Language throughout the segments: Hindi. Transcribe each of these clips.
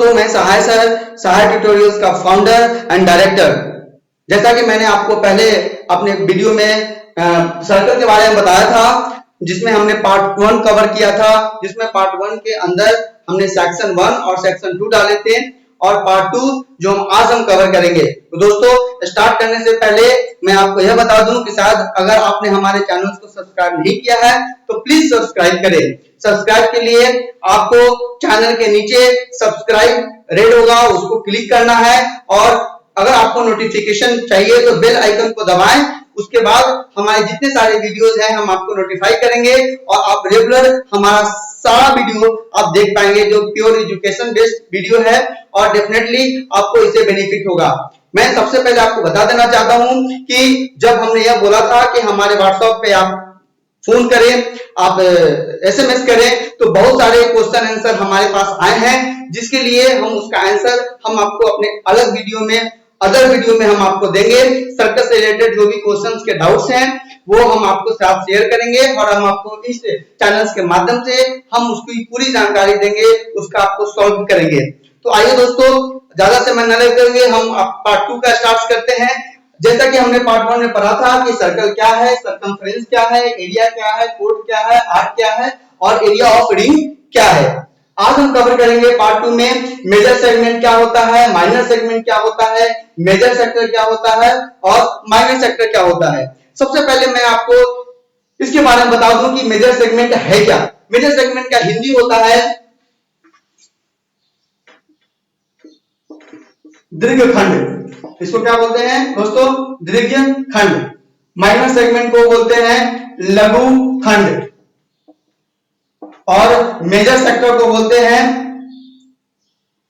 दोस्तों, मैं सहाय सर, सहाय ट्यूटोरियल्स का फाउंडर एंड डायरेक्टर। जैसा कि मैंने आपको पहले अपने वीडियो में सर्कल के बारे में बताया था, जिसमें हमने पार्ट 1 कवर किया था, जिसमें पार्ट 1 के अंदर हमने सेक्शन 1 और सेक्शन 2 डाले थे, और पार्ट 2 जो आज हम कवर करेंगे। तो दोस्तों, स्टार्ट करने से पहले मैं आपको यह बता दूं कि शायद अगर आपने हमारे चैनल को सब्सक्राइब नहीं किया है तो प्लीज सब्सक्राइब करें। सब्सक्राइब के लिए आपको चैनल के नीचे सब्सक्राइब रेड होगा, उसको क्लिक करना है, और अगर आपको नोटिफिकेशन चाहिए तो बेल आइकन को दबाएं। उसके बाद हमारे जितने सारे वीडियोस हैं हम आपको नोटिफाई करेंगे, और आप रेगुलर हमारा सारा वीडियो आप देख पाएंगे, जो प्योर एजुकेशन बेस्ड वीडियो है, और डेफिनेटली आपको इससे बेनिफिट होगा। मैं सबसे पहले आपको बता देना चाहता हूं कि जब हमने यह बोला था कि हमारे व्हाट्सएप पे आप फोन करें, आप एसएमएस करें, तो बहुत सारे क्वेश्चन आंसर हमारे पास आए हैं, जिसके लिए हम उसका आंसर हम आपको अपने अलग वीडियो में, अदर वीडियो में हम आपको देंगे। सर्कल से रिलेटेड जो भी क्वेश्चंस के डाउट्स हैं वो हम आपको साथ शेयर करेंगे, और हम आपको इस चैनल्स के माध्यम से हम उसकी पूरी जानकारी देंगे, उसका आपको सॉल्व करेंगे। तो आइए दोस्तों, ज्यादा समय न लेकर हम पार्ट 2 का स्टार्ट करते हैं। जैसा कि हमने पार्ट 1 में पढ़ा था कि सर्कल क्या है, सरकमफ्रेंस क्या है, एरिया क्या है, कोड क्या है, आर्क क्या है, और एरिया ऑफ रिंग क्या है। आज हम कवर करेंगे पार्ट 2 में मेजर सेगमेंट क्या होता है, माइनर सेगमेंट क्या होता है, मेजर सेक्टर क्या होता है, और माइनर सेक्टर क्या होता है। सबसे पहले मैं आपको इसके बारे में बता दूं कि मेजर सेगमेंट है क्या। मेजर सेगमेंट का हिंदी होता है दीर्घखंड। इसको क्या बोलते हैं दोस्तों? दीर्घखंड। माइनर सेगमेंट को बोलते हैं लघु खंड, और मेजर सेक्टर को बोलते हैं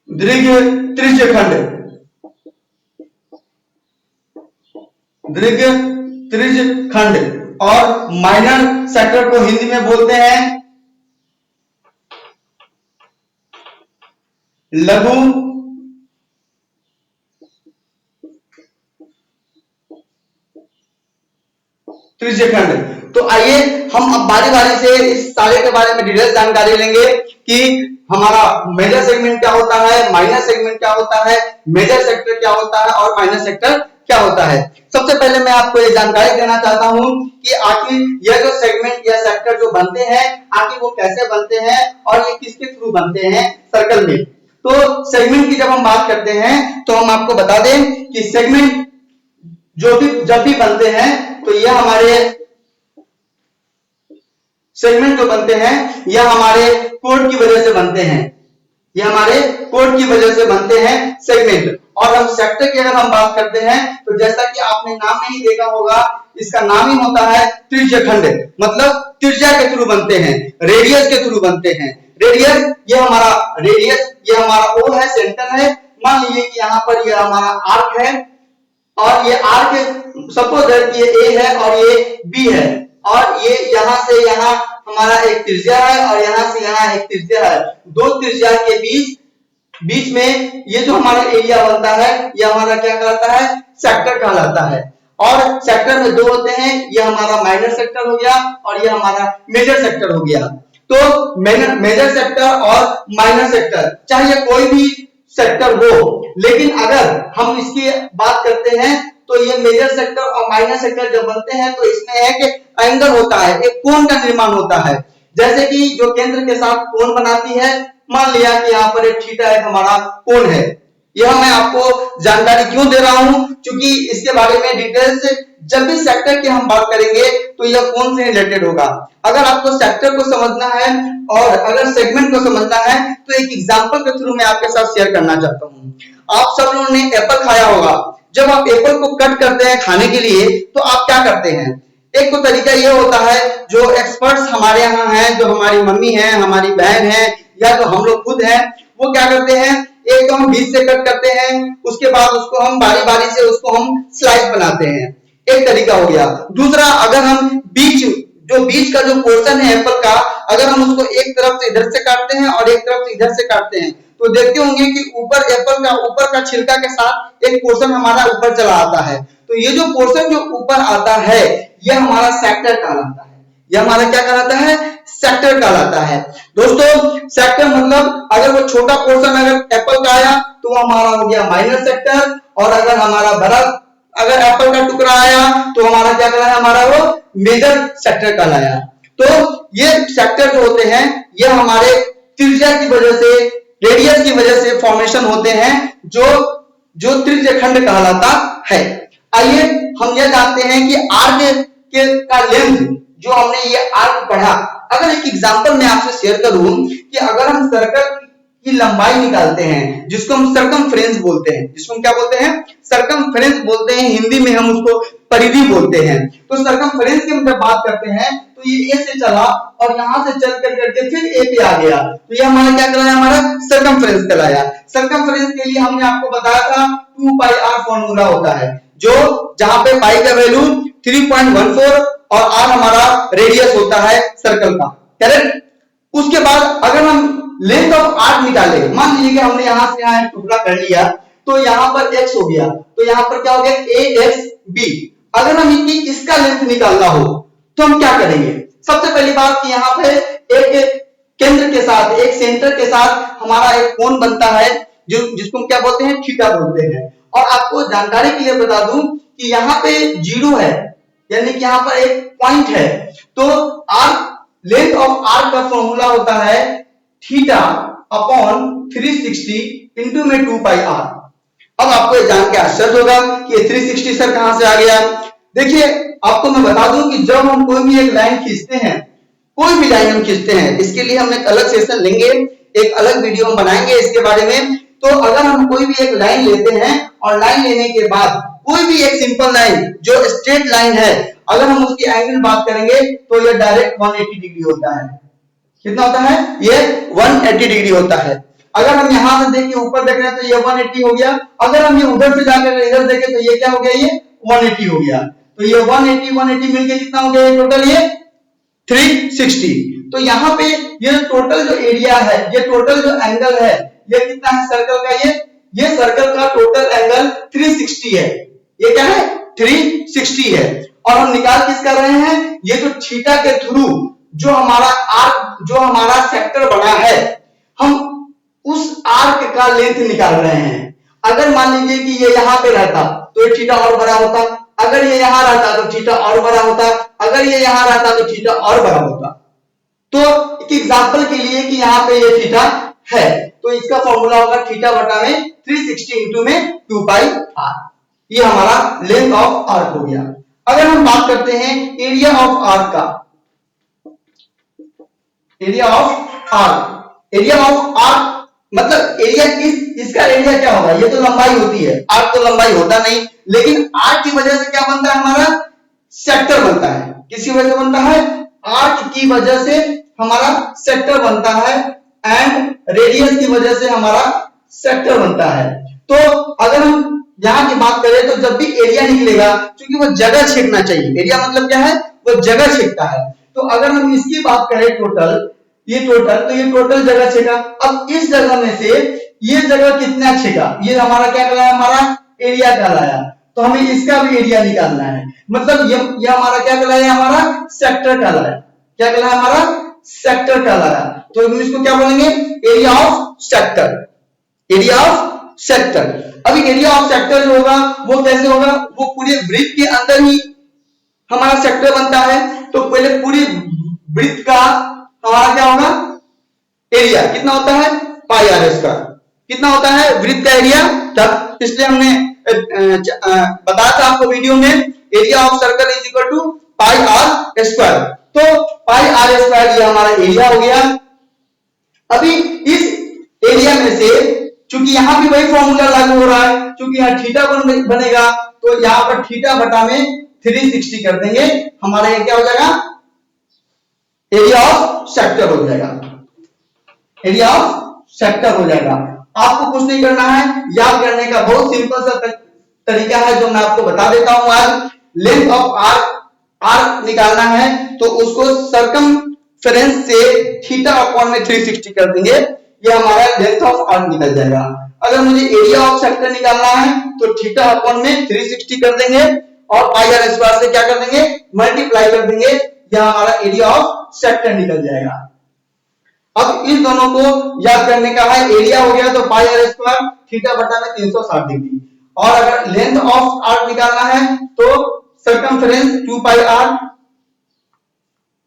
त्रिज्य खंड। त्रिज्य खंड। और माइनर सेक्टर को हिंदी में बोलते हैं लघु त्रिज्य खंड। तो आइए हम अब बारी बारी से इस सारे के बारे में डिटेल जानकारी लेंगे कि हमारा मेजर सेगमेंट क्या होता है, माइनर सेगमेंट क्या होता है, मेजर सेक्टर क्या होता है, और माइनर सेक्टर क्या होता है। सबसे पहले मैं आपको ये जानकारी देना चाहता हूं कि आखिर यह जो सेगमेंट या सेक्टर जो बनते हैं, आखिर वो कैसे बनते हैं और ये किसके थ्रू बनते हैं सर्कल में। तो सेगमेंट की जब हम बात करते हैं तो हम आपको बता दें कि सेगमेंट जब भी बनते हैं तो यह हमारे सेगमेंट जो बनते हैं यह हमारे कोड की वजह से बनते हैं। यह हमारे कोड की वजह से बनते हैं सेगमेंट। और हम सेक्टर की अगर हम बात करते हैं तो जैसा कि आपने नाम में ही देखा होगा, इसका नाम ही होता है त्रिज्य खंड। मतलब त्रिज्या के थ्रू बनते हैं, रेडियस के थ्रू बनते हैं। रेडियस, ये हमारा रेडियस, ये हमारा ओ है, सेंटर है। मान लीजिए कि यहाँ पर यह हमारा आर्क है, और ये आर्क सपोज दैट ये ए है और ये बी है, और ये यहां से यहां हमारा एक त्रिज्या है, और यहां से यहां एक त्रिज्या है। दो त्रिज्या के बीच में ये जो हमारा एरिया बनता है ये हमारा क्या कहलाता है? सेक्टर कहलाता है। और सेक्टर में दो होते हैं, ये हमारा माइनर सेक्टर हो गया और ये हमारा मेजर सेक्टर हो गया। तो मेजर सेक्टर और माइनर सेक्टर, चाहे कोई भी सेक्टर हो, लेकिन अगर हम इसकी बात करते हैं तो ये मेजर सेक्टर और माइनर सेक्टर जब बनते हैं तो इसमें एक एंगल होता है, एक कोण का निर्माण होता है। जैसे कि जो केंद्र के साथ कोण बनाती है, मान लिया कि यहाँ पर एक थीटा एक हमारा कोण है। यह मैं आपको जानकारी क्यों दे रहा हूं, क्योंकि इसके बारे में डिटेल से जब भी सेक्टर की हम बात करेंगे तो यह कौन से रिलेटेड होगा। अगर आपको सेक्टर को समझना है और अगर सेगमेंट को समझना है तो एक एग्जांपल के थ्रू मैं आपके साथ शेयर करना चाहता हूं। आप सब लोगों ने एप्पल खाया होगा। जब आप एप्पल को कट करते हैं खाने के लिए तो आप क्या करते हैं? एक तो तरीका ये होता है, जो एक्सपर्ट्स हमारे यहाँ हैं, जो हमारी मम्मी है, हमारी बहन है, या तो हम लोग खुद हैं, वो क्या करते हैं, एक तो हम बीच से कट करते हैं, उसके बाद उसको हम बारी बारी से उसको हम स्लाइस बनाते हैं। एक तरीका हो गया। दूसरा, अगर हम बीच का जो पोर्शन है एप्पल का, अगर हम उसको एक तरफ से इधर से काटते हैं और एक तरफ से इधर से काटते हैं तो देखते होंगे कि ऊपर एप्पल का ऊपर का छिलका के साथ एक पोर्शन हमारा ऊपर चला आता है। तो ये जो पोर्शन जो ऊपर आता है यह हमारा सेक्टर कहलाता है। यह हमारा क्या कहलाता है? सेक्टर कहलाता है। दोस्तों सेक्टर मतलब अगर वो छोटा पोर्शन अगर एप्पल का आया तो वो हमारा हो गया माइनर सेक्टर, और अगर हमारा बड़ा अगर एप्पल का टुकड़ा आया तो हमारा क्या कहलाया, हमारा वो मेजर सेक्टर कहलाया। तो ये सेक्टर जो होते हैं ये हमारे त्रिज्या की वजह से, रेडियस की वजह से फॉर्मेशन होते हैं जो त्रिज्य खंड कहलाता है। आइए हम यह जानते हैं कि आर्क का लेंथ जो हमने ये आर्क पढ़ा, अगर एक एग्जांपल मैं आपसे शेयर करूं कि अगर हम सर्कल की लंबाई निकालते हैं जिसको हम सरकमफ्रेंस बोलते हैं, जिसको हम क्या बोलते हैं, सरकमफ्रेंस बोलते हैं, हिंदी में हम उसको परिधि बोलते हैं। तो सरकमफ्रेंस की हम जब बात करते हैं तो ये ए से चला और यहां से चल कर करके फिर ए पे आ गया, तो ये हमारा क्या कहलाया, हमारा सरकमफ्रेंस कहलाया। सरकमफ्रेंस के लिए हमने आपको बताया था 2 पाई आर फॉर्मूला होता है, जो जहां पे पाई का वैल्यू 3.14 और आर हमारा रेडियस होता है सर्कल का, करेक्ट। उसके बाद अगर हम लेंथ ऑफ आर्क निकाले, मान लीजिए कि हमने यहां से यहां एक टुकड़ा कर लिया तो यहां पर x हो गया, तो यहां पर क्या हो गया AXB। अगर हम इसका लेंथ निकालना हो तो हम क्या करेंगे, सबसे पहली बात कि यहां पे एक केंद्र के साथ, एक सेंटर के साथ हमारा एक कोण बनता है जिसको हम क्या बोलते हैं, थीटा बोलते हैं। और आपको जानकारी के लिए बता दूं कि यहाँ पे 0 है, यानी कि यहाँ पर एक पॉइंट है, तो आर्क लेंथ ऑफ आर्क का फॉर्मूला होता है थीटा अपॉन 360 इंटू में 2 पाई आर। अब आपको ये जान के आश्चर्य होगा कि 360 सर कहां से आ गया। देखिए आपको मैं बता दूं कि जब हम कोई भी एक लाइन खींचते हैं, कोई भी लाइन हम खींचते हैं, इसके लिए हम एक अलग सेशन लेंगे, एक अलग वीडियो हम बनाएंगे इसके बारे में। तो अगर हम कोई भी एक लाइन लेते हैं और लाइन लेने के बाद कोई भी एक सिंपल लाइन जो स्ट्रेट लाइन है, अगर हम उसकी एंगल बात करेंगे तो ये डायरेक्ट 180 डिग्री होता है। कितना होता है, ये 180 डिग्री होता है। अगर हम यहां से देखिए ऊपर देख रहे हैं तो ये 180 हो गया, अगर हम ये उधर से जाकर इधर देखें तो ये क्या हो गया, ये 180 हो गया। तो ये 180 मिलके कितना हो गया टोटल, ये 360। तो यहाँ पे ये टोटल जो एरिया है, ये टोटल जो एंगल है, ये कितना है सर्कल का, ये सर्कल का टोटल एंगल 360 है। ये क्या है, 360 है। और हम निकाल किस कर रहे हैं, ये जो थीटा के थ्रू जो हमारा आर्क, जो हमारा सेक्टर बना है, हम उस आर्क का लेंथ निकाल रहे हैं। अगर मान लीजिए कि ये यहां पे रहता तो ये थीटा और बड़ा होता, अगर ये यहां रहता तो थीटा और बड़ा होता, अगर ये यहां रहता तो थीटा और बड़ा होता। तो एक एग्जांपल के लिए कि यहां पे ये थीटा है तो इसका फॉर्मूला होगा थीटा बटा में 360 इंटू में 2 पाई आर। ये हमारा लेंथ ऑफ आर्क हो गया। अगर हम बात करते हैं एरिया ऑफ आर्क का, area of arc, area of arc मतलब एरिया इसका एरिया क्या होगा, ये तो लंबाई होती है, आर्क तो लंबाई होता नहीं, लेकिन आर्क की वजह से क्या बनता है, हमारा सेक्टर बनता है। किसकी वजह से बनता है, आर्क की वजह से हमारा सेक्टर बनता है, एंड रेडियस की वजह से हमारा सेक्टर बनता है। तो अगर हम यहां की बात करें तो जब भी एरिया निकलेगा, क्योंकि वो जगह छेदना चाहिए, एरिया मतलब क्या है, वो जगह छेदता है। तो अगर हम इसकी बात करें टोटल, ये टोटल जगह छेगा। अब इस जगह में से ये जगह कितना छेगा, ये हमारा क्या कहलाया, हमारा एरिया कहलाया। तो हमें इसका भी एरिया निकालना है, मतलब ये हमारा क्या कहलाया, हमारा सेक्टर कहलाया। क्या कहलाया, हमारा सेक्टर कहलाया। तो हम इसको क्या बोलेंगे, area of sector, area of sector. अभी एरिया ऑफ सेक्टर जो होगा वो कैसे होगा, वो पूरे वृत्त के अंदर ही हमारा सेक्टर बनता है। तो पहले पूरी वृत्त का हमारा क्या होगा, एरिया कितना होता है, पाई आर स्क्वायर। कितना होता है वृत्त का एरिया, तब इसलिए हमने बताया था आपको वीडियो में, area of circle is equal to pi r square. तो पाई आर स्क्वायर ये हमारा एरिया हो गया। अभी इस एरिया में से चूंकि यहां भी वही फॉर्मूला लागू हो रहा है, क्योंकि यहां थीटा बनेगा तो यहां पर थीटा बटा में 360 कर देंगे, हमारा ये क्या हो जाएगा, एरिया ऑफ सेक्टर हो जाएगा, एरिया ऑफ सेक्टर हो जाएगा। आपको कुछ नहीं करना है, याद करने का बहुत सिंपल सा तरीका है जो मैं आपको बता देता हूं आज। लेंथ ऑफ आर्क निकालना है तो उसको सरकमफेरेंस से थीटा अपॉन में 360 कर देंगे, ये हमारा लेंथ ऑफ आर्क निकल जाएगा। अगर मुझे एरिया ऑफ सेक्टर निकालना है तो थीटा अपॉन में 360 कर देंगे और पाई आर स्क्वायर से क्या कर देंगे, मल्टीप्लाई कर देंगे, यह हमारा एरिया ऑफ सेक्टर निकल जाएगा। अब इस दोनों को याद करने का है, एरिया हो गया तो पाई आर स्क्वायर थीटा बटा में 360 डिग्री, और अगर लेंथ ऑफ आर्क निकालना है तो circumference 2 pi r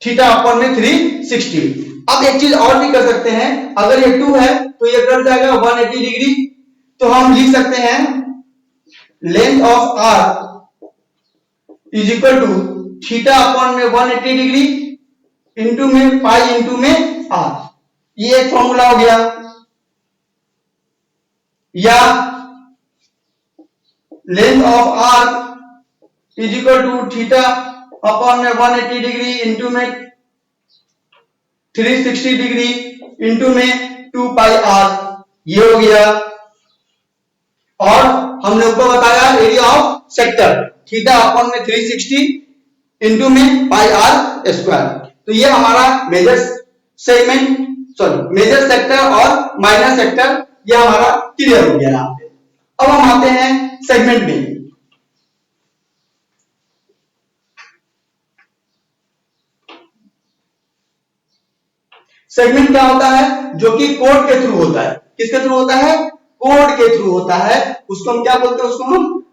theta upon में 360। अब एक चीज और भी कर सकते हैं, अगर ये 2 है तो ये कट जाएगा 180 डिग्री, तो हम लिख सकते हैं length of arc is equal to theta upon में 180 डिग्री इंटू में पाई इंटू में आर। ये एक फॉर्मूला हो गया। या length of arc is equal to theta upon में 180 डिग्री इंटू में 360 डिग्री इंटू में 2 पाई आर, ये हो गया। और हमने ऊपर बताया area of sector theta upon में 360 इंटू में पाई आर स्क्वायर। तो ये हमारा मेजर सेगमेंट मेजर सेक्टर और माइनर सेक्टर ये हमारा क्लियर हो गया यहाँ पे। अब हम आते हैं सेगमेंट में। सेगमेंट क्या होता है? जो कि कोड के थ्रू होता है। किसके थ्रू होता है? कोड के थ्रू होता है। उसको हम क्या बोलते हैं? उसको हम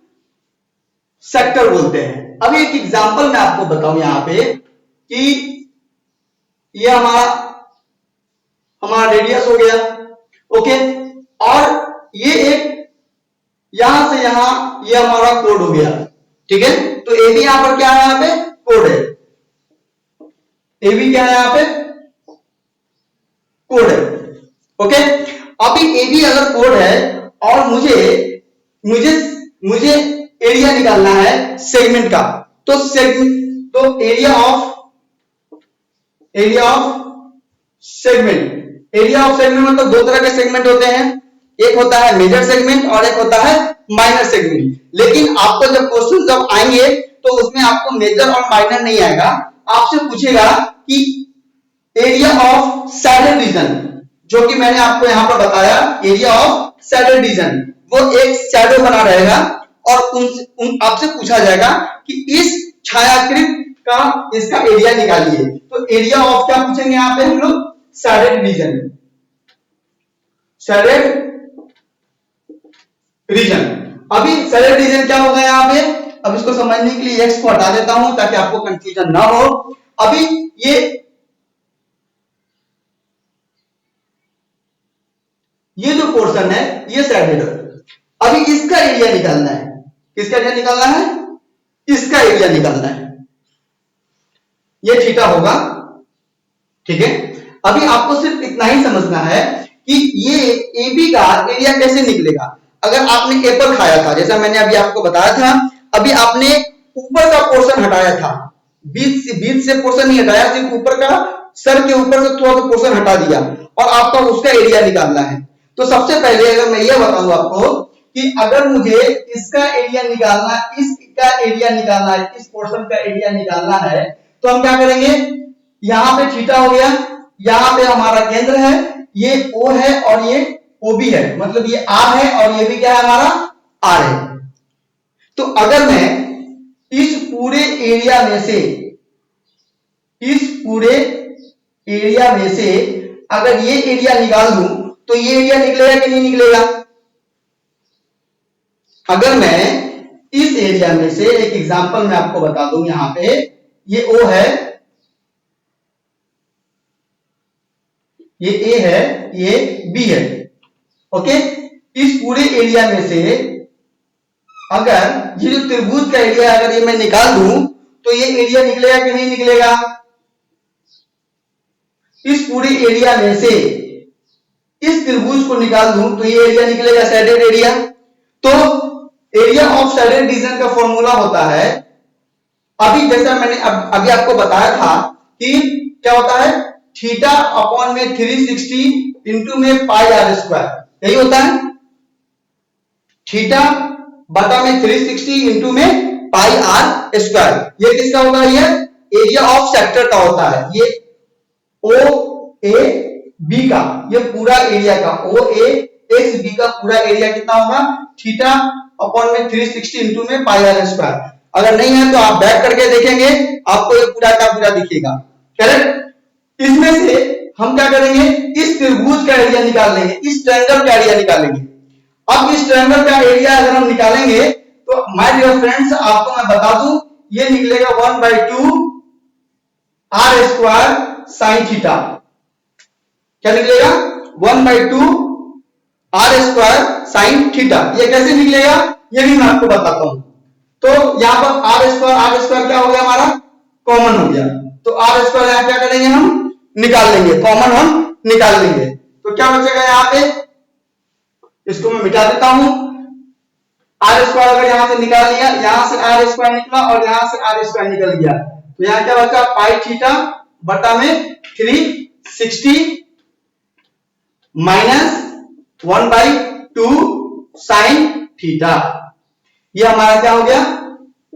सेक्टर बोलते हैं। अब एक एग्जांपल मैं आपको बताऊं यहां पे कि ये हमारा रेडियस हो गया, ओके, और ये एक यहां से यहां ये हमारा कोड हो गया, ठीक है। तो ए बी यहां पर क्या है? यहां पे कोड है। ए बी क्या है? यहां पे कोड है, ओके। अभी ए बी अगर कोड है और मुझे एरिया निकालना है सेगमेंट का, तो एरिया ऑफ सेगमेंट मतलब दो तरह के सेगमेंट होते हैं, एक होता है मेजर सेगमेंट और एक होता है माइनर सेगमेंट। लेकिन आपको जब क्वेश्चन जब आएंगे तो उसमें आपको मेजर और माइनर नहीं आएगा, आपसे पूछेगा कि एरिया ऑफ सैडल रीजन, जो कि मैंने आपको यहां पर बताया एरिया ऑफ सैडल रीजन, वो एक शैडो बना रहेगा और आपसे पूछा जाएगा कि इस छायाकृत का इसका एरिया निकालिए। तो एरिया ऑफ क्या पूछेंगे यहां पे हम लोग? Saddle region. अभी सैडल रीजन क्या होगा यहां पे? अब इसको समझने के लिए एक्स को हटा देता हूं ताकि आपको कंफ्यूजन ना हो। अभी ये जो पोर्शन है ये सैडल है। अभी इसका एरिया निकालना है। किसका एरिया निकालना है? इसका एरिया निकालना है। ये थीटा होगा, ठीक है। अभी आपको सिर्फ इतना ही समझना है कि ये AB का एरिया कैसे निकलेगा। अगर आपने एप्पल खाया था, जैसा मैंने अभी आपको बताया था, अभी आपने ऊपर का पोर्शन हटाया था, बीच से पोर्शन नहीं हटाया, सिर्फ ऊपर का सर के ऊपर से थोड़ा सा पोर्शन हटा दिया और आपका उसका एरिया निकालना है। तो सबसे पहले अगर मैं ये बताऊं आपको कि अगर मुझे इसका एरिया निकालना, इसका एरिया निकालना है, इस पोर्शन का एरिया निकालना है, तो हम क्या करेंगे? यहां पे थीटा हो गया, यहां पे हमारा केंद्र है, ये O है और ये OB है, मतलब ये R है और ये भी क्या है? हमारा R है। तो अगर मैं इस पूरे एरिया में से अगर ये एरिया निकाल दूं तो ये एरिया निकलेगा कि नहीं निकलेगा? अगर मैं इस एरिया में से एक एग्जांपल मैं आपको बता दूं, यहां पे ये O है, ये A है, ये B है, ओके। इस पूरे एरिया में से अगर ये जो त्रिभुज का एरिया अगर ये मैं निकाल दूं तो ये एरिया निकलेगा कि नहीं निकलेगा? इस पूरे एरिया में से इस त्रिभुज को निकाल दूं तो ये एरिया निकलेगा, सैडेड एरिया। तो एरिया ऑफ सैडेड रीजन का फॉर्मूला होता है, अभी जैसा मैंने अभी आपको बताया था कि क्या होता है? थीटा अपॉन में 360 इंटू में पाई आर स्क्वायर, यही होता है। थीटा बटा में 360 इंटू में पाई आर स्क्वायर, ये किसका होगा? ये एरिया ऑफ सेक्टर का होता है। ये OAB का, ये पूरा एरिया का OASB का पूरा एरिया कितना होगा? थीटा अपॉन में 360 इंटू में पाई आर स्क्वायर। अगर नहीं है तो आप बैक करके देखेंगे, आपको ये पूरा का पूरा दिखेगा। करेक्ट। इसमें से हम क्या करेंगे, इस त्रिभुज का एरिया निकाल लेंगे, इस ट्रायंगल का एरिया निकालेंगे। अब इस ट्रायंगल का एरिया अगर हम निकालेंगे तो माय डियर फ्रेंड्स, आपको मैं बता दूं, ये निकलेगा 1/2 r स्क्वायर साइन थीटा। क्या निकलेगा? 1/2 r स्क्वायर साइन थीटा। ये कैसे निकलेगा ये भी मैं आपको बताता हूं। तो यहां पर r स्क्वायर क्या हो गया हमारा, कॉमन हो गया। तो r स्क्वायर यहां क्या करेंगे, हम निकाल लेंगे, कॉमन हम निकाल लेंगे। तो क्या बचेगा यहां पे, इसको मैं मिटा देता हूं। r स्क्वायर अगर यहां से निकाल लिया, यहां से r स्क्वायर निकला और यहां से r स्क्वायर निकल गया, तो यहां क्या बचा, पाई थीटा बटा में 360 माइनस 1/2 साइन थीटा। ये हमारा क्या हो गया,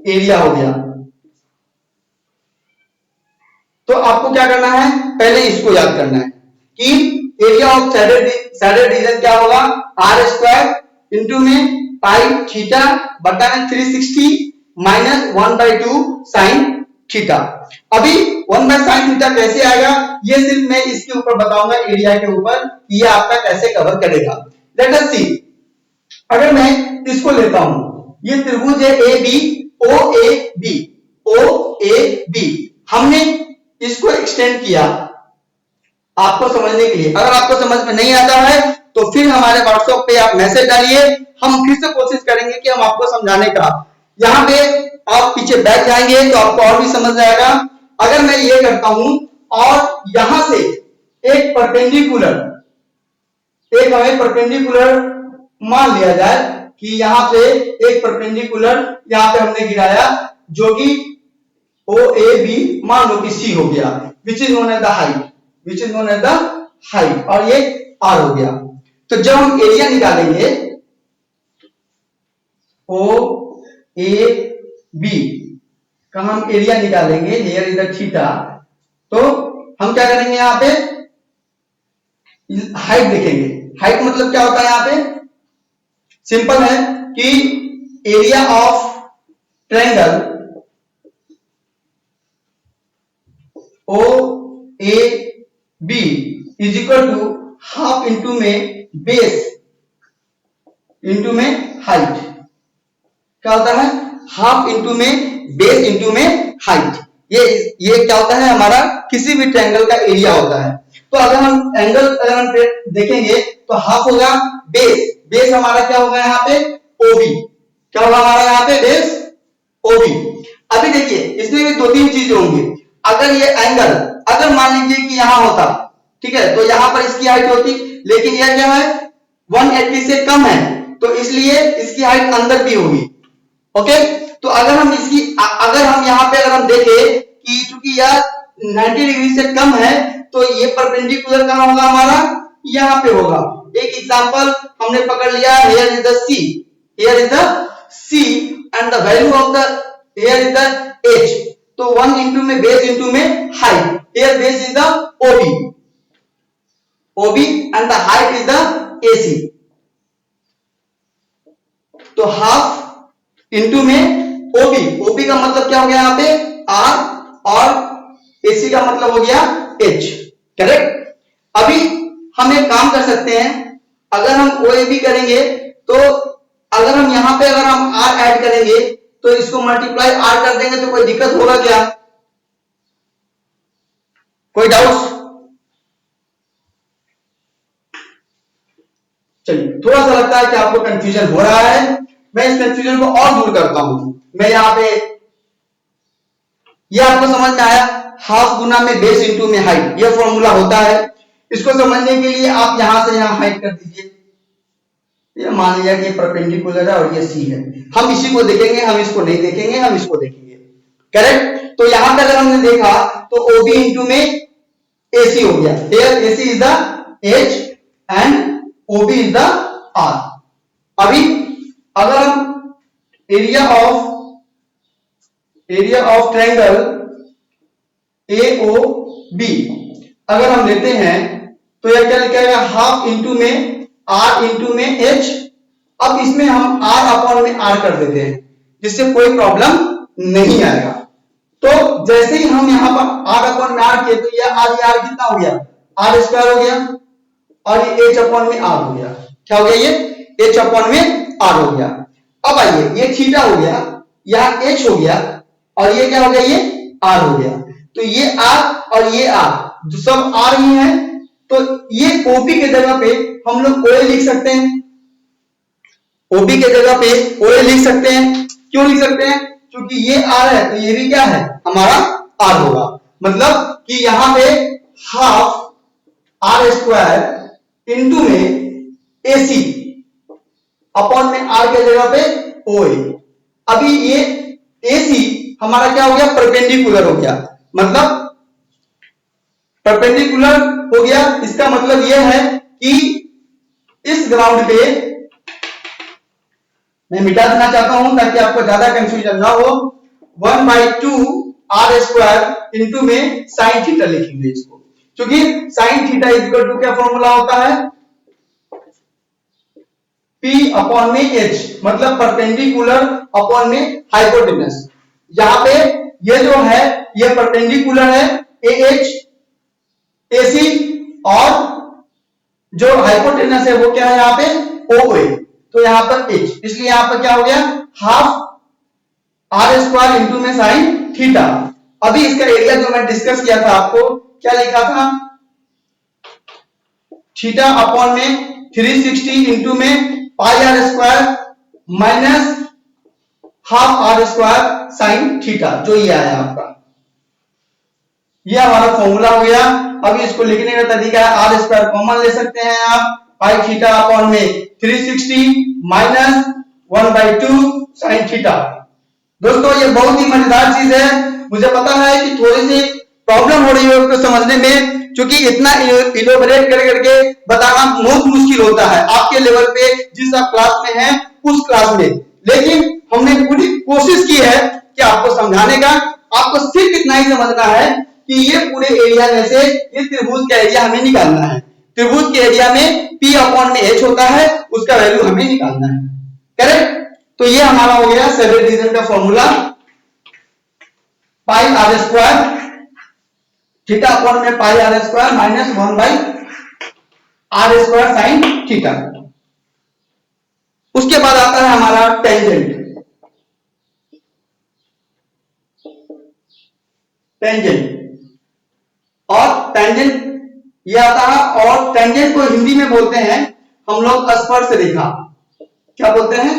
एरिया हो गया। तो आपको क्या करना है, पहले इसको याद करना है कि एरिया ऑफ सैडेड रीजन क्या होगा, r स्क्वायर इंटू में पाई थीटा बटा में 360 माइनस 1/2 साइन थीटा। अभी 1/sin थीटा कैसे आएगा, ये सिर्फ मैं इसके ऊपर बताऊंगा, एरिया के ऊपर, ये आपका कैसे कवर करेगा। लेट अस सी, अगर मैं इसको लेता हूं, ये त्रिभुज है A B, O A B, O A B. हमने इसको एक्सटेंड किया आपको समझने के लिए। अगर आपको समझ में नहीं आता है तो फिर हमारे व्हाट्सएप पे आप मैसेज डालिए, हम फिर से कोशिश करेंगे कि हम आपको समझाने का। यहां पे आप पीछे बैठ जाएंगे तो आपको और भी समझ आएगा। अगर मैं ये करता हूं और यहां से एक परपेंडिकुलर, एक हमें परपेंडिकुलर मान लिया जाए कि यहां पे एक परपेंडिकुलर यहां पे हमने गिराया जो कि ओ ए बी मान लो कि सी हो गया, which is known as the height, which is known as the height, और ये आर हो गया। तो जब हम एरिया निकालेंगे ओ ए बी का हम एरिया निकालेंगे, हियर इज द थीटा, तो हम क्या करेंगे, यहां पे हाइट देखेंगे। हाइट मतलब क्या होता है, यहां पे सिंपल है कि area of triangle O A B is equal to half into में बेस इंटू में हाइट। क्या होता है, हाफ इंटू में बेस इंटू में हाइट। ये क्या होता है, हमारा किसी भी ट्रायंगल का एरिया होता है। तो अगर हम एंगल अगर हम देखेंगे तो हाफ होगा बेस, बेस हमारा क्या होगा यहाँ पे ओबी, क्या होगा हमारा यहाँ पे बेस ओबी। अभी देखिए इसमें भी दो तीन चीजें होंगी। अगर ये एंगल अगर मान लीजिए कि यहां होता, ठीक है, तो यहां पर इसकी हाइट होती, लेकिन यह क्या है 180 से कम है, तो इसलिए इसकी हाइट अंदर भी होगी। ओके, तो अगर हम इसकी अगर हम यहां पे अगर हम देखें कि चूंकि यह 90 डिग्री से कम है तो ये परपेंडिकुलर कहां होगा हमारा, यहां पे होगा। एक एग्जांपल हमने पकड़ लिया, here is the C, here is the C and the value of the here is the H. तो 1 इंटू में बेस इंटू में height, here base is the OB, OB and the height is the AC. तो हाफ इंटू में ओबी, ओबी का मतलब क्या हो गया यहाँ पे आर, और एसी का मतलब हो गया एच। करेक्ट। अभी हम एक काम कर सकते हैं, अगर हम ओ ए बी करेंगे तो अगर हम यहां पे अगर हम आर ऐड करेंगे तो इसको मल्टीप्लाई आर कर देंगे तो कोई दिक्कत होगा क्या, कोई डाउट्स? चलिए, थोड़ा सा लगता है कि आपको कंफ्यूजन हो रहा है, मैं इस कंफ्यूजन को और दूर करता हूं। मैं यहां पे ये आपको समझ में आया, हाफ गुना में बेस इंटू में हाइट, ये फॉर्मूला होता है। इसको समझने के लिए आप यहां से यहां हाइट कर दीजिए। ये मान लिया कि परपेंडिकुलर है और ये सी है, हम इसी को देखेंगे, हम इसको नहीं देखेंगे, हम इसको देखेंगे। करेक्ट। तो यहां पे अगर हमने देखा तो ओबी इंटू में एसी हो गया, here AC is the H and OB is the R. अभी अगर हम एरिया ऑफ ट्रायंगल AOB अगर हम लेते हैं तो यह क्या लिखेगा, हाफ इंटू में आर इंटू में एच। अब इसमें हम आर अपॉन में आर कर देते हैं जिससे कोई प्रॉब्लम नहीं आएगा। तो जैसे ही हम यहाँ पर आर अपॉन में आर किए तो ये आर कितना हो गया, आर स्क्वायर हो गया, और ये एच अपॉन में आर हो गया। क्या हो गया, ये एच अपॉन में आर हो गया। अब आइए, ये थीटा हो गया, यहाँ एच हो गया, और ये क्या हो गया, ये आर हो गया। तो ये आर और ये आर जो सब आर ही है, तो ये ओपी के जगह पे हम लोग ओए लिख सकते हैं। ओपी के जगह पे ओए लिख सकते हैं। क्यों लिख सकते हैं, क्योंकि ये आर है तो ये भी क्या है, हमारा आर होगा। मतलब कि यहां पे हाफ आर स्क्वायर इंटू में एसी अपॉन में आर के जगह पे ओए। अभी ये एसी हमारा क्या हो गया, परपेंडिकुलर हो गया। मतलब परपेंडिकुलर हो गया, इसका मतलब यह है कि इस ग्राउंड पे मैं मिटा देना चाहता हूं ताकि आपको ज्यादा कंफ्यूजन ना हो। 1/2 आर स्क्वायर इंटू में साइन थीटा लिखेंगे इसको, क्योंकि साइन थीटा इक्वल टू क्या फॉर्मूला होता है, P अपॉन में H, मतलब परपेंडिकुलर अपॉन में हाइपोटेनस। यहां पे ये जो है ये परपेंडिकुलर है AH AC, और जो हाइपोटेनस है वो क्या है यहाँ पे OA, तो यहां पर H, इसलिए यहां पर क्या हो गया, हाफ आर स्क्वायर इंटू में साइन थीटा। अभी इसका एरिया जो मैं डिस्कस किया था आपको क्या लिखा था, थीटा अपॉन में 360 इंटू में pi r square minus half r square sine theta, जो ये आया आपका, ये हमारा फॉर्मूला हो गया। अभी इसको लिखने का तरीका है, आर स्क्वायर कॉमन ले सकते हैं आप, पाई थीटा अपॉन में 360 माइनस 1/2 साइन थीटा। दोस्तों ये बहुत ही मजेदार चीज है, मुझे पता है कि थोड़ी सी प्रॉब्लम हो रही है उसको समझने में, क्योंकि इतना इलोबरेट कर करके बताना बहुत मुश्किल होता है आपके लेवल पे, जिस आप क्लास में हैं उस क्लास में। लेकिन हमने पूरी कोशिश की है कि आपको समझाने का। आपको सिर्फ इतना ही समझना है कि ये पूरे एरिया में से ये त्रिभुज का एरिया हमें निकालना है। त्रिभुज के एरिया में P अपॉन में H होता है, उसका वैल्यू हमें निकालना है। करेक्ट? तो ये हमारा हो गया सेवरेज रीजन का formula, pi r square theta upon में pi r square minus 1/r square sine theta. उसके बाद आता है हमारा टेंजेंट। और टेंजेंट ये आता है, और टेंजेंट को हिंदी में बोलते हैं हम लोग स्पर्श रेखा। क्या बोलते हैं?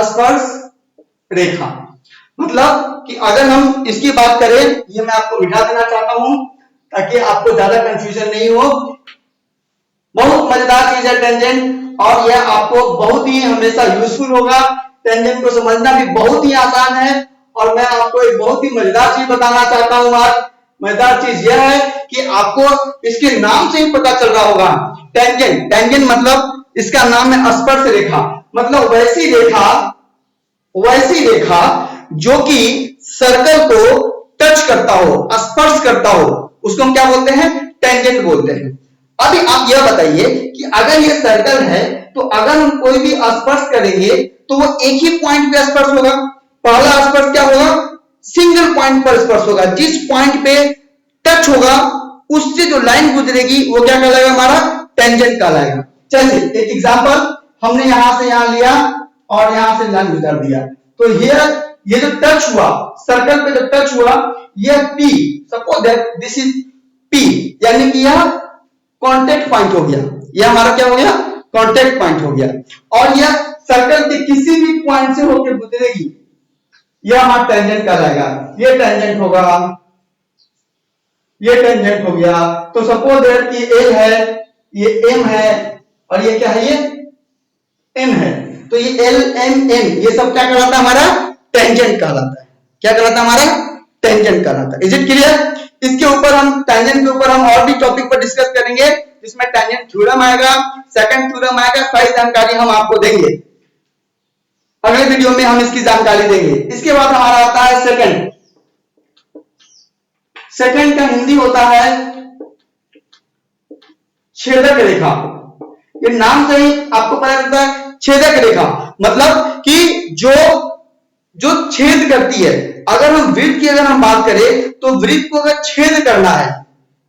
स्पर्श रेखा। मतलब कि अगर हम इसकी बात करें, ये मैं आपको बिठा देना चाहता हूं ताकि आपको ज्यादा कंफ्यूजन नहीं हो। बहुत मजेदार चीज है टेंजेंट, और यह आपको बहुत ही हमेशा यूजफुल होगा। टेंजेंट को समझना भी बहुत ही आसान है, और मैं आपको एक बहुत ही मजेदार चीज बताना चाहता हूं आज। मजेदार चीज यह है कि आपको इसके नाम से ही पता चल रहा होगा, टेंजेंट। टेंजेंट मतलब इसका नाम है स्पर्श रेखा, मतलब वैसी रेखा जो कि सर्कल को टच करता हो, स्पर्श करता हो, उसको हम क्या बोलते हैं? टेंजेंट बोलते हैं। अभी आप यह बताइए कि अगर ये सर्कल है तो अगर हम कोई भी स्पर्श करेंगे तो वो एक ही पॉइंट पे स्पर्श होगा। पहला स्पर्श क्या होगा? सिंगल पॉइंट पर स्पर्श होगा। जिस पॉइंट पे टच होगा उससे जो लाइन गुजरेगी वो क्या कहलाएगा? हमारा टेंजेंट कहलाएगा। चलिए एक एग्जांपल, हमने यहां से यहां लिया और यहां से लाइन गुजार दिया, तो ये जो टच हुआ, सर्कल पे जो टच हुआ, ये P, suppose that this is P, यानी कि यह कांटेक्ट पॉइंट हो गया। यह हमारा क्या हो गया? कांटेक्ट पॉइंट हो गया। और यह सर्कल के किसी भी पॉइंट से होकर गुजरेगी, यह हमारा टेंजेंट कहलाएगा। ये टेंजेंट होगा, ये टेंजेंट हो गया। तो सपोज दैट ये L है, ये M है, और ये क्या है? ये N है। तो ये L M N ये सब क्या कहलाता है? हमारा टेंजेंट कहलाता है। क्या कहलाता है? हमारा टेंजेंट कहलाता है। Is it clear? इसके ऊपर हम टेंजेंट के ऊपर हम और भी टॉपिक पर डिस्कस करेंगे, जिसमें टेंजेंट थ्योरम आएगा, सेकंड थ्योरम आएगा, सारी जानकारी हम आपको देंगे। अगले वीडियो में हम इसकी जानकारी देंगे। इसके बाद हमारा आता है सेकंड। सेकंड का हिंदी होता है छेदक रेखा। ये नाम से ही आपको पता चलता है छेदक रेखा, मतलब कि जो छेद करती है। अगर हम वृत्त की अगर हम बात करें तो वृत्त को अगर छेद करना है,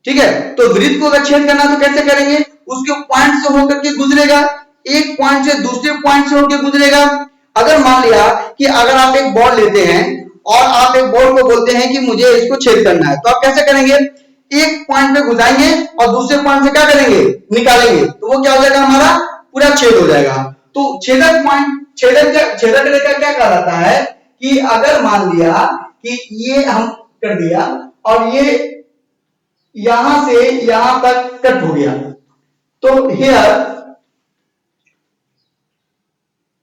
ठीक है, तो वृत्त को अगर छेद करना है तो कैसे करेंगे, उसके पॉइंट से होकर के गुजरेगा, एक पॉइंट से दूसरे पॉइंट से होकर गुजरेगा। अगर मान लिया कि अगर आप एक बॉल लेते हैं और आप एक बॉल को बोलते हैं कि मुझे इसको छेद करना है, तो आप कैसे करेंगे, एक पॉइंट पे घुसाएंगे और दूसरे पॉइंट से क्या करेंगे, निकालेंगे, तो वो क्या हो जाएगा, हमारा पूरा छेद हो जाएगा। तो छेदक पॉइंट, छेदक रेखा क्या कहलाता है कि अगर मान लिया कि ये हम कर दिया और ये यहां से यहां तक कट हो गया, तो हियर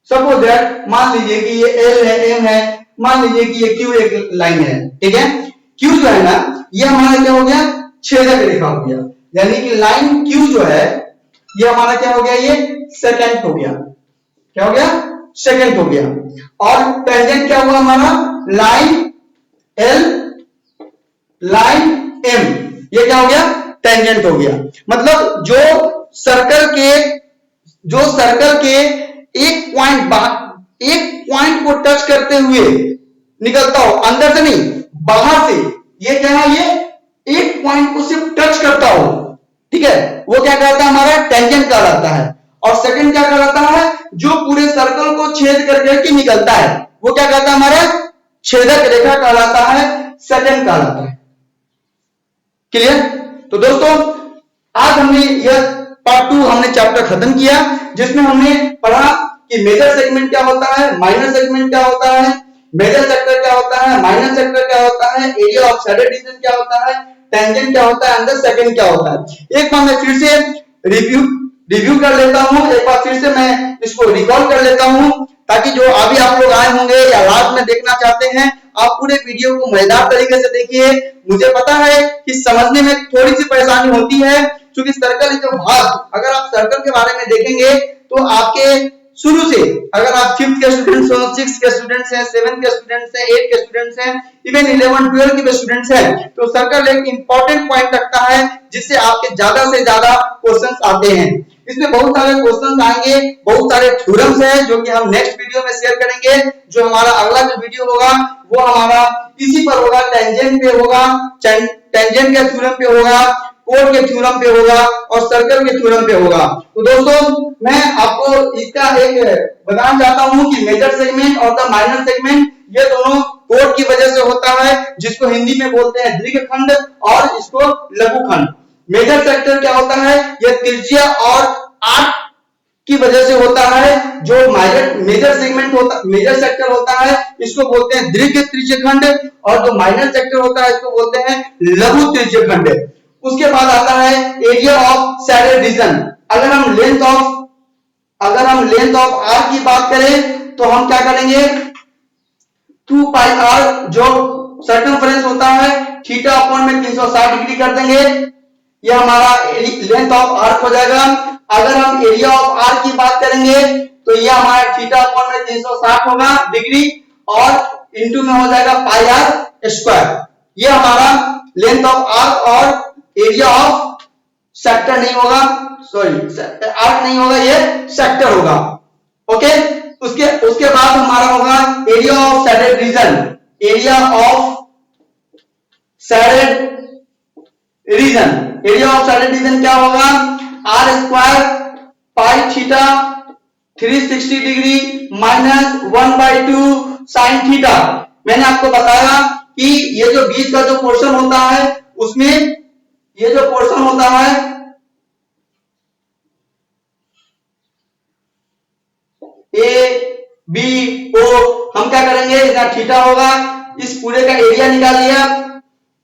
सपोज दैट, मान लीजिए कि ये एल है, एम है, मान लीजिए कि ये क्यू एक लाइन है, ठीक है, क्यू जो है ना ये हमारा क्या हो गया, छेदक रेखा हो गया, यानी कि लाइन क्यू जो है ये हमारा क्या हो गया, ये सेकंड हो गया, क्या हो गया, सेकंड हो गया। और टेंजेंट क्या हुआ हमारा, लाइन एल, लाइन एम, ये क्या हो गया, टेंजेंट हो गया। मतलब जो सर्कल के एक पॉइंट को टच करते हुए निकलता हो, अंदर से नहीं बाहर से, ये क्या है, ये एक पॉइंट को सिर्फ टच करता हो, ठीक है, वो क्या कहलाता है, हमारा टेंजेंट कहलाता है। और सेकंड क्या कहलाता है, जो पूरे सर्कल को छेद करके निकलता है, वो क्या कहता है, हमारा छेदक रेखा कहलाता है, सेकंड कहलाता है। क्लियर? तो दोस्तों आज हमने यह पार्ट 2 हमने चैप्टर खत्म किया, जिसमें हमने पढ़ा कि मेजर सेगमेंट क्या होता है, माइनर सेगमेंट क्या होता है, मेजर सेक्टर क्या होता है, माइनर सेक्टर क्या होता है, एरिया ऑफ शैडो रीजन क्या होता है, टेंजेंट क्या होता है, अंदर सेकंड क्या होता है। एक बार मैं फिर से रिव्यू कर लेता हूं, एक बार फिर से मैं इसको रिकॉल कर लेता हूं, ताकि जो अभी आप लोग आए होंगे या लास्ट में देखना चाहते हैं, आप पूरे वीडियो को मजेदार तरीके से देखिए। मुझे पता है कि समझने में थोड़ी सी परेशानी होती है, क्योंकि सर्कल जो भाग, अगर आप सर्कल के बारे में देखेंगे तो आपके शुरू से, अगर आप 5th के स्टूडेंट्स हो, 6th के स्टूडेंट्स हैं, 7th के स्टूडेंट्स हैं, 8th के स्टूडेंट्स हैं, इवन 11 12 के स्टूडेंट्स हैं, तो सर्कल एक इंपॉर्टेंट पॉइंट रखता है जिससे आपके ज्यादा से ज्यादा क्वेश्चंस आते हैं। इसमें बहुत सारे क्वेश्चंस आएंगे, बहुत सारे थ्योरम्स हैं जो कि हम नेक्स्ट वीडियो में शेयर करेंगे। जो हमारा अगला जो वीडियो होगा वो हमारा इसी पर होगा, टेंजेंट पे होगा, टेंजेंट के थ्योरम पे होगा, कोड के थ्योरम पे होगा और सर्कल के थ्योरम पे होगा। तो दोस्तों मैं आपको इसका एक बताना चाहता हूं कि मेजर सेगमेंट और द माइनर सेगमेंट ये दोनों कोड की वजह से होता है, जिसको हिंदी में बोलते हैं दीर्घखंड और इसको लघुखंड। मेजर सेक्टर क्या होता है, यह त्रिज्या और आर्क की वजह से होता है। जो मेजर सेगमेंट होता, मेजर सेक्टर होता है, इसको बोलते हैं दीर्घ त्रिज्यखंड, और जो माइनर सेक्टर होता है इसको बोलते हैं लघु त्रिज्यखंड। उसके बाद आता है एरिया ऑफ शैडो रीजन। अगर हम लेंथ ऑफ आर की बात करें तो हम क्या करेंगे, 2 पाई आर जो सर्कमफ्रेंस होता है, थीटा अपॉन में 360 डिग्री कर देंगे, ये हमारा लेंथ ऑफ आर्क हो जाएगा। अगर हम एरिया ऑफ आर्क की बात करेंगे तो ये हमारा थीटा अपॉन में 360 होगा डिग्री, और इनटू में हो जाएगा पाई आर स्क्वायर। ये हमारा लेंथ ऑफ आर्क और एरिया ऑफ सेक्टर नहीं होगा, सॉरी आर्क नहीं होगा, ये सेक्टर होगा। ओके, उसके बाद हमारा होगा area of shaded region. Area of shaded region क्या होगा, r square pi theta 360 degree minus 1/2 sine theta. मैंने आपको बताया कि ये जो बीच का जो पोर्शन होता है, उसमें ये जो पोर्शन होता है ए बी ओ, हम क्या करेंगे, इधर थीटा होगा, इस पूरे का एरिया निकाल लिया,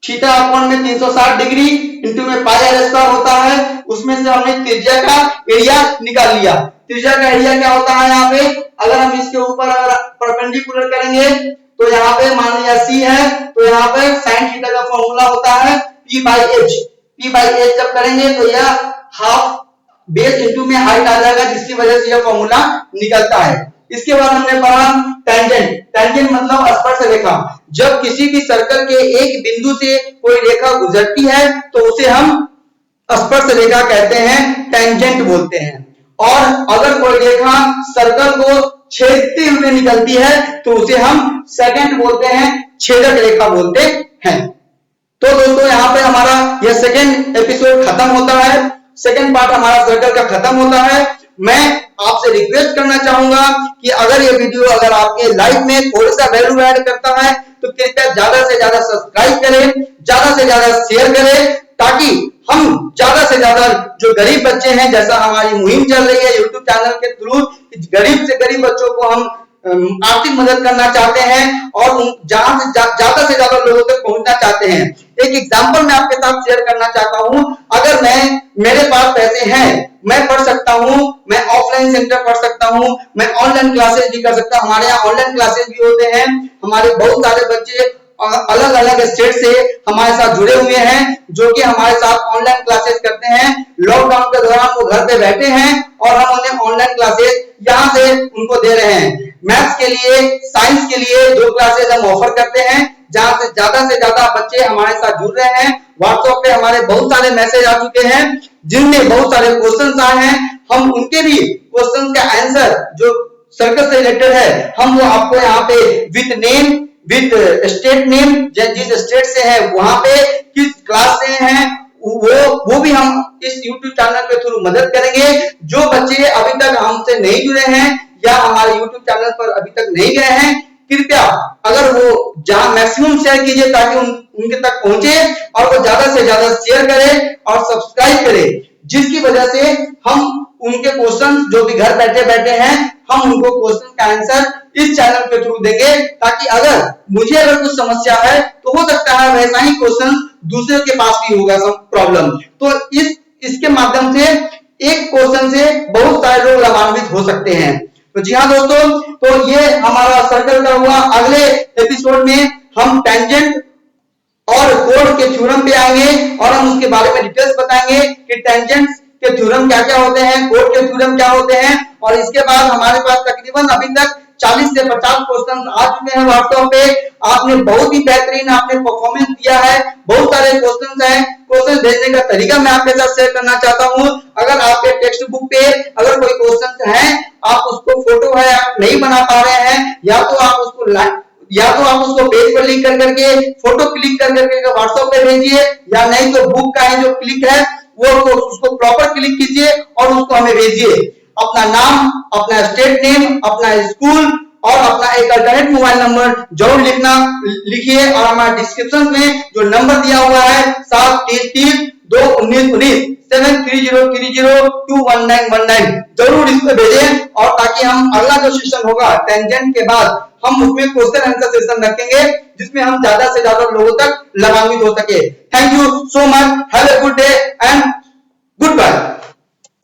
थीटा अपॉन में 360 डिग्री इंटू में पाई आर स्क्वायर होता है, उसमें से हमने त्रिज्या का एरिया निकाल लिया। त्रिज्या का एरिया क्या होता है, यहाँ पे अगर हम इसके ऊपर अगर परपेंडिकुलर करेंगे तो यहाँ पे मान लिया सी है, तो यहाँ पे साइन थीटा का फॉर्मूला होता है P बाई एच जब करेंगे तो यह हाफ बेस इंटू में हाइट आ जाएगा, जिसकी वजह से यह फॉर्मूला निकलता है। इसके बाद हमने पढ़ा टेंजेंट मतलब स्पर्श रेखा। जब किसी भी सर्कल के एक बिंदु से कोई रेखा गुजरती है तो उसे हम स्पर्श रेखा कहते हैं, टेंजेंट बोलते हैं। और अगर कोई रेखा सर्कल को छेदती हुई निकलती है तो उसे हम सेकंड बोलते हैं, छेदक रेखा बोलते हैं। तो दोस्तों यहाँ पे हमारा यह सेकंड एपिसोड खत्म होता है, सेकंड पार्ट हमारा सर्कल का खत्म होता है। मैं आपसे रिक्वेस्ट करना चाहूंगा कि अगर ये वीडियो अगर आपके लाइफ में थोड़ा सा वैल्यू ऐड करता है तो कृपया ज्यादा से ज्यादा सब्सक्राइब करें, ज्यादा से ज्यादा शेयर करें, ताकि हम ज्यादा से ज्यादा जो गरीब बच्चे हैं, जैसा हमारी मुहिम चल रही है यूट्यूब चैनल के थ्रू, गरीब से गरीब बच्चों को हम आर्थिक मदद करना चाहते हैं और ज्यादा से ज्यादा लोगों तक पहुंचना चाहते हैं। एक एग्जांपल मैं आपके साथ शेयर करना चाहता हूं। अगर मेरे पास पैसे हैं, मैं पढ़ सकता हूं, मैं ऑफलाइन सेंटर पढ़ सकता हूं, मैं ऑनलाइन क्लासेस भी कर सकता हूं। हमारे यहाँ ऑनलाइन क्लासेस भी होते हैं। हमारे बहुत सारे बच्चे अलग अलग स्टेट से हमारे साथ जुड़े हुए हैं, जो कि हमारे साथ ऑनलाइन क्लासेस करते हैं। लॉकडाउन के दौरान वो घर पे बैठे हैं और हम उन्हें ऑनलाइन क्लासेस यहाँ से उनको दे रहे हैं। मैथ्स के लिए, साइंस के लिए जो क्लासेस हम ऑफर करते हैं, जहां से ज्यादा बच्चे हमारे साथ जुड़ रहे हैं। व्हाट्सएप पे हमारे बहुत सारे मैसेज आ चुके हैं जिनमें बहुत सारे क्वेश्चंस आए हैं। हम उनके भी क्वेश्चंस का आंसर जो सर्कल से रिलेटेड है, हम वो आपको यहाँ पे with name, with state name, जिस स्टेट से है वहां पे किस क्लास से हैं, वो भी हम इस YouTube चैनल के थ्रू मदद करेंगे। जो बच्चे अभी तक हमसे नहीं जुड़े हैं या हमारे YouTube चैनल पर अभी तक नहीं गए हैं, कृपया अगर वो जहां मैक्सिमम शेयर कीजिए ताकि उनके तक पहुंचे, और वो ज्यादा से ज्यादा शेयर करें और सब्सक्राइब करें, जिसकी वजह से हम उनके क्वेश्चन जो भी घर बैठे बैठे हैं, हम उनको क्वेश्चन का आंसर इस चैनल के थ्रू देंगे, ताकि अगर कुछ समस्या है तो हो सकता है वैसा ही क्वेश्चन दूसरे के पास भी होगा सब प्रॉब्लम। तो इसके माध्यम से एक क्वेश्चन से बहुत सारे लोग लाभान्वित हो सकते हैं। तो जी हाँ दोस्तों, तो ये हमारा सर्कल का हुआ। अगले एपिसोड में हम टेंजेंट और कोड के थ्योरम पे आएंगे और हम उसके बारे में डिटेल्स बताएंगे कि टेंजेंट के थ्योरम क्या क्या होते हैं, कोड के थ्योरम क्या होते हैं। और इसके बाद हमारे पास तकरीबन अभी तक 40 से 50 क्वेश्चन आ चुके हैं व्हाट्सएप पे। आपने बहुत ही बेहतरीन आपने परफॉर्मेंस दिया है। बहुत सारे क्वेश्चन हैं, क्वेश्चन भेजने का तरीका मैं आपके साथ शेयर करना चाहता हूं। अगर आपके टेक्स्ट बुक पे अगर कोई क्वेश्चन है, आप उसको फोटो है आप नहीं बना पा रहे हैं, या तो आप उसको पेज पर लिख करके फोटो क्लिक करके व्हाट्सएप पे भेजिए, या नहीं तो बुक का जो क्लिक है वो उसको प्रॉपर क्लिक कीजिए और उसको हमें भेजिए। अपना नाम, अपना स्टेट नेम, अपना स्कूल और अपना एक अल्टरनेट मोबाइल नंबर जरूर लिखिए। और हमारे डिस्क्रिप्शन में जो नंबर दिया हुआ है 73321919 7303021919 जरूर इसको भेजें, और ताकि हम अगला जो सेशन होगा टेंजेंट के बाद, हम उसमें क्वेश्चन आंसर सेशन रखेंगे, जिसमें हम ज्यादा से ज्यादा लोगों तक लाभान्वित हो सके। Thank you so much, have a good day and good bye.